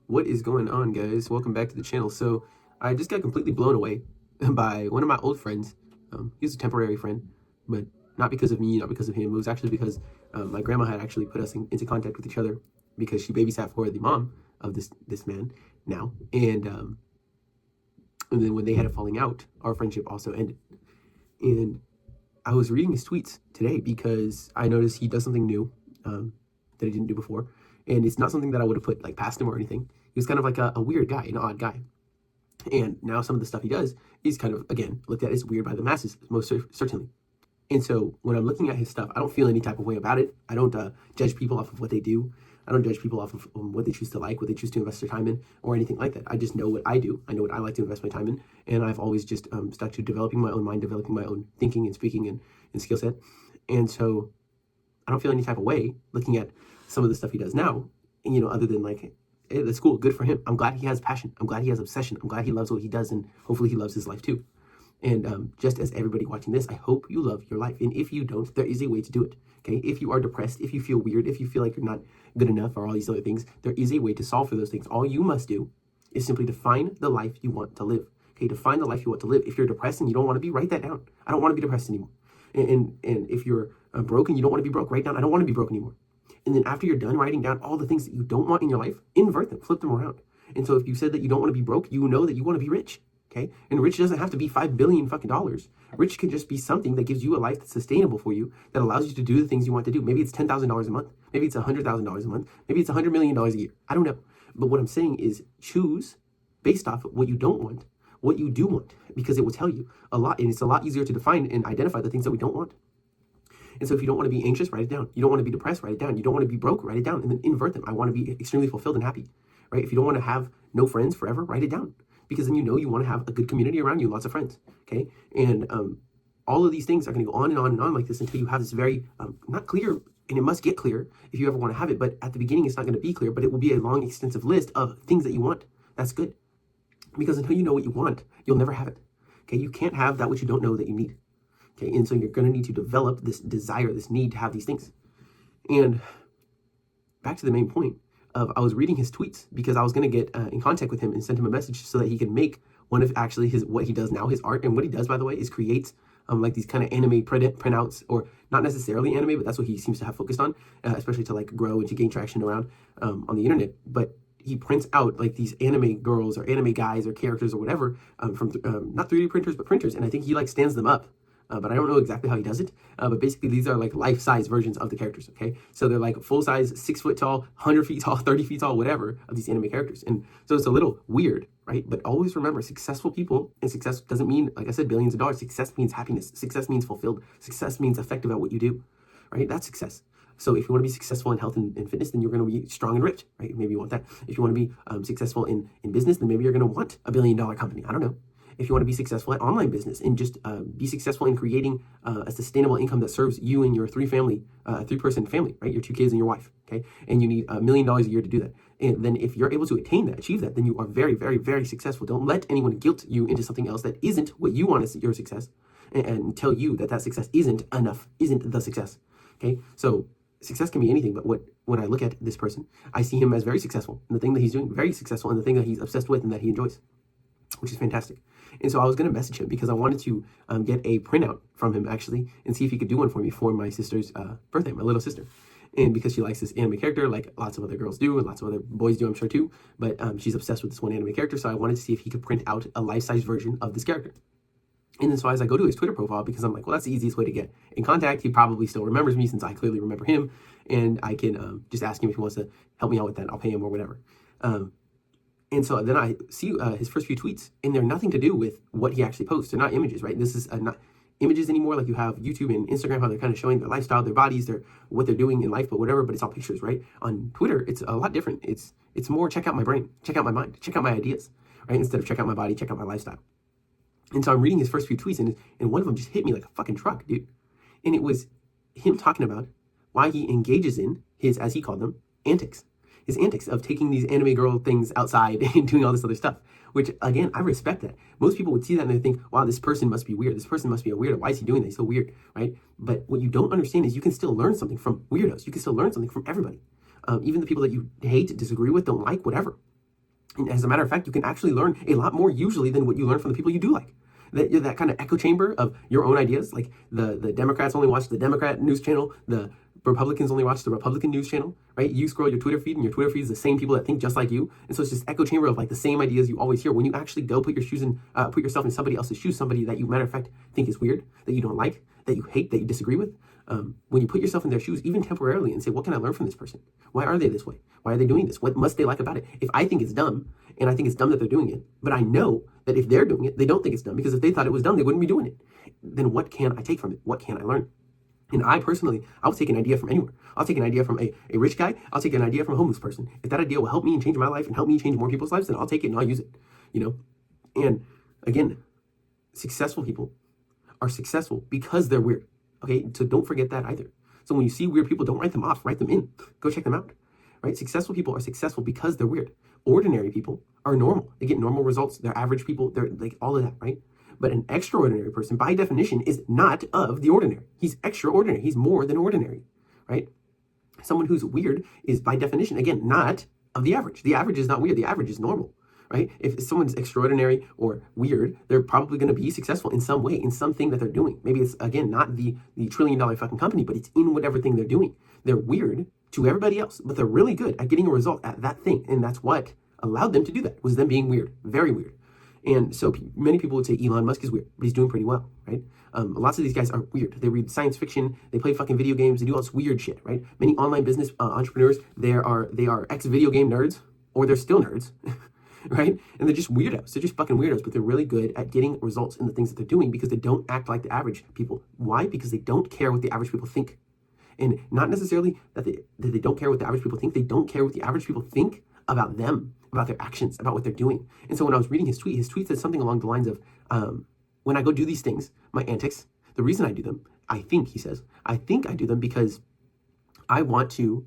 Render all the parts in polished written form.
What is going on, guys? Welcome back to the channel. So I just got completely blown away by one of my old friends. He was a temporary friend, but not because of me, not because of him. It was actually because my grandma had actually put us into contact with each other because she babysat for the mom of this man now. And then when they had a falling out, our friendship also ended. And I was reading his tweets today because I noticed he does something new that he didn't do before. And it's not something that I would have put like past him or anything. He was kind of like a weird guy, an odd guy. And now some of the stuff he does is kind of, again, looked at as weird by the masses, most certainly. And so when I'm looking at his stuff, I don't feel any type of way about it. I don't judge people off of what they do. I don't judge people off of what they choose to like, what they choose to invest their time in, or anything like that. I just know what I do. I know what I like to invest my time in. And I've always just stuck to developing my own mind, developing my own thinking and speaking and skill set. And so I don't feel any type of way looking at some of the stuff he does now, other than like, hey, that's cool, good for him. I'm glad he has passion. I'm glad he has obsession. I'm glad he loves what he does, and hopefully he loves his life too. And just as everybody watching this, I hope you love your life. And if you don't, there is a way to do it, okay? If you are depressed, if you feel weird, if you feel like you're not good enough or all these other things, there is a way to solve for those things. All you must do is simply define the life you want to live, okay? Define the life you want to live. If you're depressed and you don't want to be, write that down. I don't want to be depressed anymore. And if you're broke and you don't want to be broke, write down, I don't want to be broke anymore. And then after you're done writing down all the things that you don't want in your life, invert them, flip them around. And so if you said that you don't want to be broke, you know that you want to be rich. Okay. And rich doesn't have to be $5 billion fucking dollars. Rich can just be something that gives you a life that's sustainable for you, that allows you to do the things you want to do. Maybe it's $10,000 a month. Maybe it's $100,000 a month. Maybe it's $100 million a year. I don't know. But what I'm saying is choose based off of what you don't want, what you do want, because it will tell you a lot. And it's a lot easier to define and identify the things that we don't want. And so if you don't want to be anxious, write it down. You don't want to be depressed, write it down. You don't want to be broke, write it down, and then invert them. I want to be extremely fulfilled and happy, right? If you don't want to have no friends forever, write it down, because then you want to have a good community around you, lots of friends, okay? And all of these things are going to go on and on and on like this until you have this very, not clear, and it must get clear if you ever want to have it, but at the beginning it's not going to be clear, but it will be a long, extensive list of things that you want. That's good. Because until you know what you want, you'll never have it, okay? You can't have that which you don't know that you need. Okay, and so you're going to need to develop this desire, this need to have these things. And back to the main point of, I was reading his tweets because I was going to get in contact with him and send him a message so that he can make one of actually what he does now, his art. And what he does, by the way, is creates like these kind of anime printouts, or not necessarily anime, but that's what he seems to have focused on, especially to like grow and to gain traction around on the internet. But he prints out like these anime girls or anime guys or characters or whatever from not 3D printers, but printers. And I think he like stands them up. But I don't know exactly how he does it. But basically, these are like life-size versions of the characters, okay? So they're like full-size, 6 foot tall, 100 feet tall, 30 feet tall, whatever, of these anime characters. And so it's a little weird, right? But always remember, successful people, and success doesn't mean, like I said, billions of dollars. Success means happiness. Success means fulfilled. Success means effective at what you do, right? That's success. So if you want to be successful in health and fitness, then you're going to be strong and rich, right? Maybe you want that. If you want to be successful in business, then maybe you're going to want a $1 billion company. I don't know. If you want to be successful at online business and just be successful in creating a sustainable income that serves you and your three-person family, right? Your 2 kids and your wife, okay? And you need $1 million a year to do that. And then if you're able to attain that, achieve that, then you are very, very, very successful. Don't let anyone guilt you into something else that isn't what you want as your success, and tell you that success isn't enough, isn't the success, okay? So success can be anything, but when I look at this person, I see him as very successful in the thing that he's doing, very successful in the thing that he's obsessed with and that he enjoys, which is fantastic. And so I was going to message him because I wanted to get a printout from him actually and see if he could do one for me for my sister's birthday, my little sister. And because she likes this anime character, like lots of other girls do and lots of other boys do, I'm sure too, but she's obsessed with this one anime character. So I wanted to see if he could print out a life-size version of this character. And then so as I go to his Twitter profile, because I'm like, well, that's the easiest way to get in contact. He probably still remembers me since I clearly remember him. And I can just ask him if he wants to help me out with that. I'll pay him or whatever. And so then I see his first few tweets, and they're nothing to do with what he actually posts. They're not images, right? This is not images anymore like you have YouTube and Instagram, how they're kind of showing their lifestyle, their bodies, what they're doing in life, but whatever, but it's all pictures, right? On Twitter, it's a lot different. It's more check out my brain, check out my mind, check out my ideas, right? Instead of check out my body, check out my lifestyle. And so I'm reading his first few tweets, and one of them just hit me like a fucking truck, dude. And it was him talking about why he engages in his, as he called them, antics. His antics of taking these anime girl things outside and doing all this other stuff, which again, I respect that. Most people would see that and they think, wow, this person must be weird. This person must be a weirdo. Why is he doing that? He's so weird, right? But what you don't understand is you can still learn something from weirdos. You can still learn something from everybody. Even the people that you hate, disagree with, don't like, whatever. And as a matter of fact, you can actually learn a lot more usually than what you learn from the people you do like. That kind of echo chamber of your own ideas, like the Democrats only watch the Democrat news channel, the Republicans only watch the Republican news channel, right? You scroll your Twitter feed, and your Twitter feed is the same people that think just like you, and so it's this echo chamber of like the same ideas you always hear. When you actually go put yourself in somebody else's shoes, somebody that you, matter of fact, think is weird, that you don't like, that you hate, that you disagree with, when you put yourself in their shoes, even temporarily, and say, what can I learn from this person? Why are they this way? Why are they doing this? What must they like about it? If I think it's dumb, and I think it's dumb that they're doing it, but I know that if they're doing it, they don't think it's dumb, because if they thought it was dumb, they wouldn't be doing it. Then what can I take from it? What can I learn? And I personally, I'll take an idea from anywhere. I'll take an idea from a rich guy. I'll take an idea from a homeless person. If that idea will help me and change my life and help me change more people's lives, then I'll take it and I'll use it, you know? And again, successful people are successful because they're weird, okay? So don't forget that either. So when you see weird people, don't write them off, write them in. Go check them out, right? Successful people are successful because they're weird. Ordinary people are normal. They get normal results. They're average people. They're like all of that, right? But an extraordinary person, by definition, is not of the ordinary. He's extraordinary. He's more than ordinary, right? Someone who's weird is, by definition, again, not of the average. The average is not weird. The average is normal, right? If someone's extraordinary or weird, they're probably going to be successful in some way, in something that they're doing. Maybe it's, again, not the $1 trillion fucking company, but it's in whatever thing they're doing. They're weird to everybody else, but they're really good at getting a result at that thing. And that's what allowed them to do that, was them being weird, very weird. And so many people would say Elon Musk is weird, but he's doing pretty well, right? Lots of these guys are weird. They read science fiction, they play fucking video games, they do all this weird shit, right? Many online business entrepreneurs, they are ex-video game nerds, or they're still nerds, right? And they're just weirdos. They're just fucking weirdos, but they're really good at getting results in the things that they're doing because they don't act like the average people. Why? Because they don't care what the average people think. And not necessarily that they don't care what the average people think. They don't care what the average people think about them, about their actions, about what they're doing. And so when I was reading his tweet said something along the lines of, when I go do these things, my antics, the reason I do them, I think I do them because I want to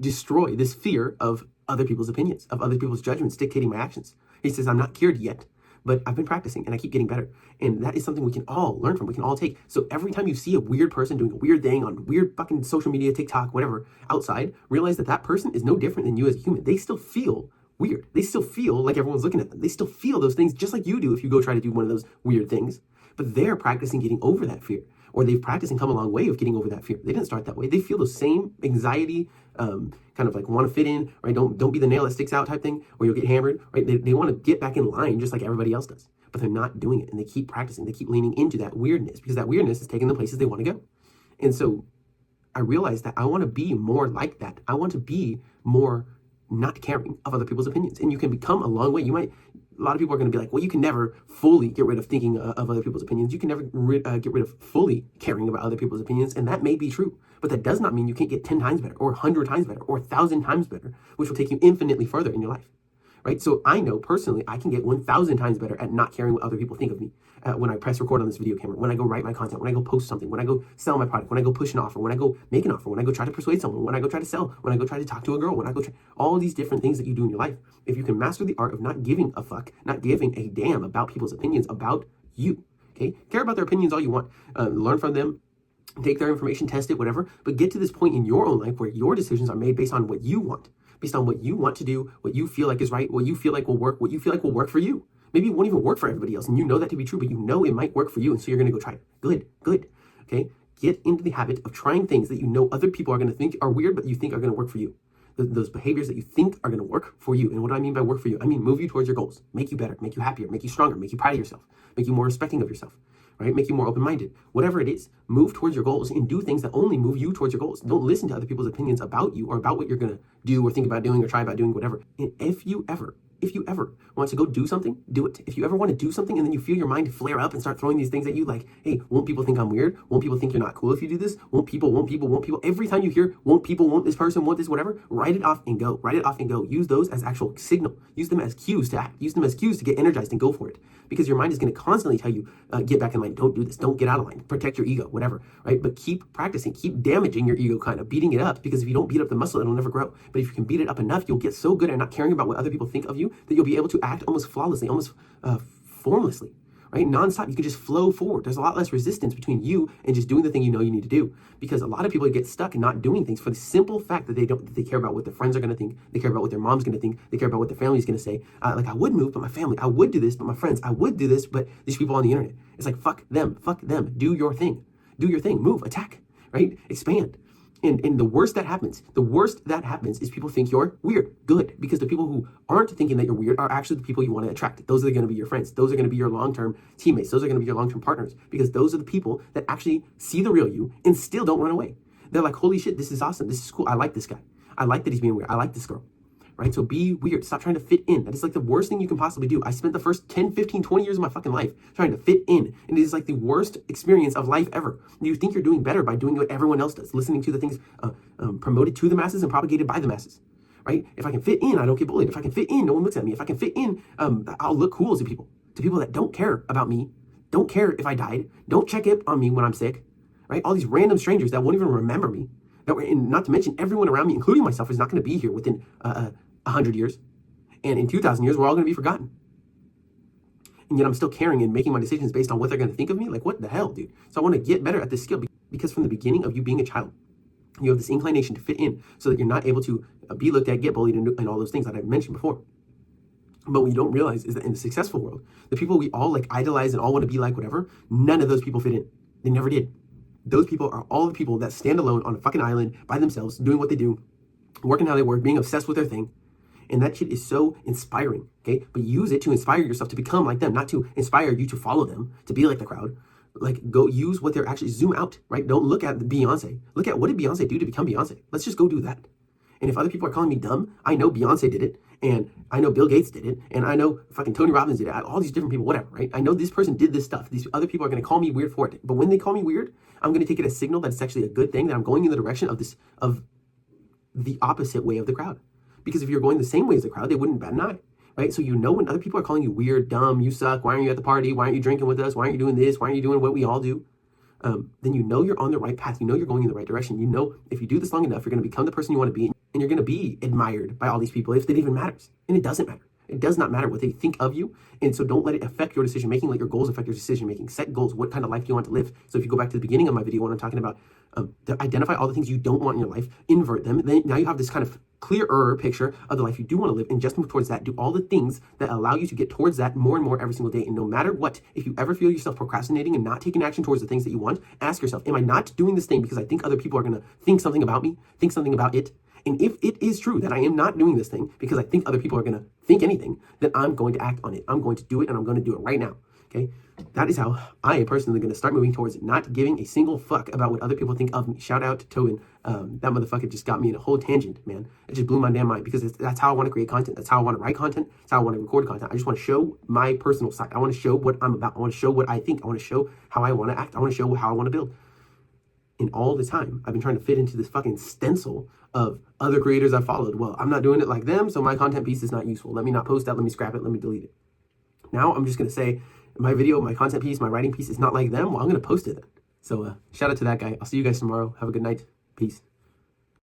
destroy this fear of other people's opinions, of other people's judgments dictating my actions. He says, I'm not cured yet, but I've been practicing and I keep getting better. And that is something we can all learn from, we can all take. So every time you see a weird person doing a weird thing on weird fucking social media, TikTok, whatever, outside, realize that that person is no different than you as a human. They still feel weird. They still feel like everyone's looking at them. They still feel those things just like you do if you go try to do one of those weird things. But they're practicing getting over that fear, or they've practiced and come a long way of getting over that fear. They didn't start that way. They feel the same anxiety, kind of like want to fit in, right? Don't be the nail that sticks out type thing, or you'll get hammered, right? They want to get back in line just like everybody else does, but they're not doing it. And they keep practicing. They keep leaning into that weirdness because that weirdness is taking them places they want to go. And so I realized that I want to be more like that. I want to be more not caring of other people's opinions. And you can become a long way. A lot of people are going to be like, well, you can never fully get rid of thinking of other people's opinions. You can never get rid of fully caring about other people's opinions. And that may be true, but that does not mean you can't get 10 times better or 100 times better or 1,000 times better, which will take you infinitely further in your life, right? So I know personally, I can get 1,000 times better at not caring what other people think of me when I press record on this video camera, when I go write my content, when I go post something, when I go sell my product, when I go push an offer, when I go make an offer, when I go try to persuade someone, when I go try to sell, when I go try to talk to a girl, when I go try all these different things that you do in your life. If you can master the art of not giving a fuck, not giving a damn about people's opinions about you, okay? Care about their opinions all you want. Learn from them, take their information, test it, whatever, but get to this point in your own life where your decisions are made based on what you want, based on what you want to do, what you feel like is right, what you feel like will work, what you feel like will work for you. Maybe it won't even work for everybody else, and you know that to be true, but you know it might work for you, and so you're going to go try it. Good, okay? Get into the habit of trying things that you know other people are going to think are weird, but you think are going to work for you. Those behaviors that you think are going to work for you. And what do I mean by work for you? I mean move you towards your goals, make you better, make you happier, make you stronger, make you proud of yourself, make you more respecting of yourself, right? Make you more open-minded. Whatever it is, move towards your goals and do things that only move you towards your goals. Don't listen to other people's opinions about you or about what you're going to do or think about doing or try about doing, whatever. And if you ever want to go do something, do it. If you ever want to do something and then you feel your mind flare up and start throwing these things at you like, hey, won't people think I'm weird? Won't people think you're not cool if you do this? Won't people? Every time you hear, won't people, won't this person, won't this, whatever, write it off and go. Write it off and go. Use those as actual signal. Use them as cues to act. Use them as cues to get energized and go for it. Because your mind is going to constantly tell you, get back in line, don't do this, don't get out of line, protect your ego, whatever, right? But keep practicing, keep damaging your ego, kind of beating it up, because if you don't beat up the muscle, it'll never grow. But if you can beat it up enough, you'll get so good at not caring about what other people think of you that you'll be able to act almost flawlessly, almost formlessly, right? Nonstop, you can just flow forward. There's a lot less resistance between you and just doing the thing you know you need to do. Because a lot of people get stuck in not doing things for the simple fact that they care about what their friends are going to think. They care about what their mom's going to think. They care about what their family's going to say. Like, I would move, but my family. I would do this, but my friends. I would do this, but these people on the internet. It's like, fuck them. Fuck them. Do your thing. Do your thing. Move. Attack. Right? Expand. And the worst that happens is people think you're weird. Good. Because the people who aren't thinking that you're weird are actually the people you want to attract. Those are going to be your friends. Those are going to be your long-term teammates. Those are going to be your long-term partners. Because those are the people that actually see the real you and still don't run away. They're like, holy shit, this is awesome. This is cool. I like this guy. I like that he's being weird. I like this girl. Right? So be weird. Stop trying to fit in. That is like the worst thing you can possibly do. I spent the first 10, 15, 20 years of my fucking life trying to fit in. And it is like the worst experience of life ever. You think you're doing better by doing what everyone else does, listening to the things promoted to the masses and propagated by the masses. Right? If I can fit in, I don't get bullied. If I can fit in, no one looks at me. If I can fit in, I'll look cool to people that don't care about me, don't care if I died, don't check up on me when I'm sick. Right? All these random strangers that won't even remember me. Not to mention everyone around me, including myself, is not going to be here within 100 years. And in 2,000 years, we're all going to be forgotten. And yet I'm still caring and making my decisions based on what they're going to think of me. Like, what the hell, dude? So I want to get better at this skill because from the beginning of you being a child, you have this inclination to fit in so that you're not able to be looked at, get bullied, and all those things that I've mentioned before. But what you don't realize is that in the successful world, the people we all like idolize and all want to be like whatever, none of those people fit in. They never did. Those people are all the people that stand alone on a fucking island by themselves, doing what they do, working how they work, being obsessed with their thing. And that shit is so inspiring, okay? But use it to inspire yourself to become like them, not to inspire you to follow them, to be like the crowd. Like, go use what they're actually, zoom out, right? Don't look at Beyonce. Look at what did Beyonce do to become Beyonce? Let's just go do that. And if other people are calling me dumb, I know Beyonce did it, and I know Bill Gates did it, and I know fucking Tony Robbins did it, all these different people, whatever, right? I know this person did this stuff. These other people are going to call me weird for it. But when they call me weird, I'm going to take it as a signal that it's actually a good thing, that I'm going in the direction of the opposite way of the crowd. Because if you're going the same way as the crowd, they wouldn't bat an eye, right? So you know when other people are calling you weird, dumb, you suck, why aren't you at the party, why aren't you drinking with us, why aren't you doing this, why aren't you doing what we all do? Then you know you're on the right path. You know you're going in the right direction. You know if you do this long enough, you're going to become the person you want to be, and you're going to be admired by all these people if it even matters. And it doesn't matter. It does not matter what they think of you. And so don't let it affect your decision making. Let your goals affect your decision making. Set goals. What kind of life do you want to live? So if you go back to the beginning of my video when I'm talking about to identify all the things you don't want in your life, invert them. Then now you have this kind of clearer picture of the life you do want to live, and just move towards that. Do all the things that allow you to get towards that more and more every single day. And no matter what, if you ever feel yourself procrastinating and not taking action towards the things that you want, ask yourself, am I not doing this thing because I think other people are going to think something about me, think something about it? And if it is true that I am not doing this thing because I think other people are going to think anything, then I'm going to act on it. I'm going to do it, and I'm going to do it right now. Okay? That is how I am personally going to start moving towards not giving a single fuck about what other people think of me. Shout out to Tobin. That motherfucker just got me in a whole tangent, man. It just blew my damn mind because that's how I want to create content. That's how I want to write content. That's how I want to record content. I just want to show my personal side. I want to show what I'm about. I want to show what I think. I want to show how I want to act. I want to show how I want to build. And all the time, I've been trying to fit into this fucking stencil of other creators I followed. Well, I'm not doing it like them, so my content piece is not useful. Let me not post that. Let me scrap it. Let me delete it. Now I'm just going to say my video, my content piece, my writing piece is not like them. Well, I'm going to post it then. So shout out to that guy. I'll see you guys tomorrow. Have a good night. Peace.